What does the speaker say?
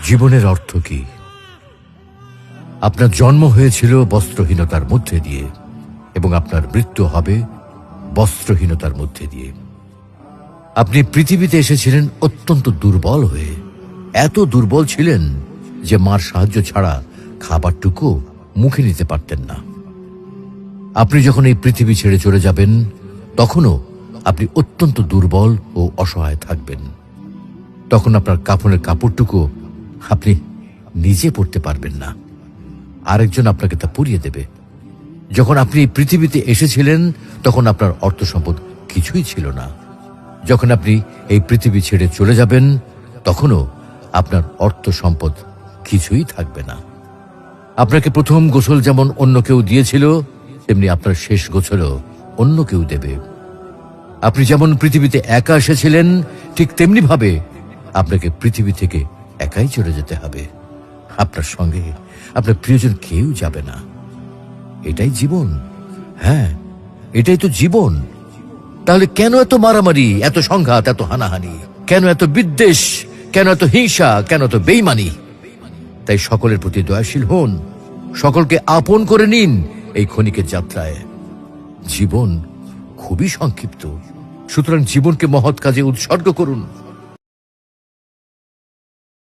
জীবনের অর্থ কি? আপনার জন্ম হয়েছিল বস্ত্রহীনতার মধ্যে দিয়ে এবং আপনার মৃত্যু হবে বস্ত্রহীনতার মধ্যে দিয়ে। আপনি পৃথিবীতে এসেছিলেন অত্যন্ত দুর্বল হয়ে। এত দুর্বল ছিলেন যে মার সাহায্য ছাড়া খাবারটুকু মুখে নিতে পারতেন না। আপনি যখন এই পৃথিবী ছেড়ে চলে যাবেন তখনও আপনি অত্যন্ত দুর্বল ও অসহায় থাকবেন। তখন আপনার কাফনের কাপড়টুকু আপনি নিজে পরতে পারবেন না, আরেকজন আপনাকে তা পরিয়ে দেবে। যখন আপনি এই পৃথিবীতে এসেছিলেন তখন আপনার অর্থ সম্পদ কিছুই ছিল না। যখন আপনি এই পৃথিবী ছেড়ে চলে যাবেন তখনও আপনার অর্থ সম্পদ কিছুই থাকবে না। আপনাকে প্রথম গোসল যেমন অন্য কেউ দিয়েছিল, তেমনি আপনার শেষ গোসলও অন্য কেউ দেবে। আপনি যেমন পৃথিবীতে একা এসেছিলেন, ঠিক তেমনি ভাবে আপনাকে পৃথিবী থেকে একাই চলে যেতে হবে। আপনার সঙ্গে আপনার প্রিয়জন কেউ যাবে না। এটাই জীবন। হ্যাঁ, এটাই তো জীবন। তাহলে কেন এত মারামারি, এত সংঘাত, এত হানাহানি? কেন এত বিদ্বেষ? কেন এত হিংসা? কেন এত বেইমানি? তাই সকলের প্রতি দয়াশীল হন, সকলকে আপন করে নিন এই ক্ষণিকের যাত্রায়। জীবন খুবই সংক্ষিপ্ত, সুতরাং জীবনকে মহৎ কাজে উৎসর্গ করুন।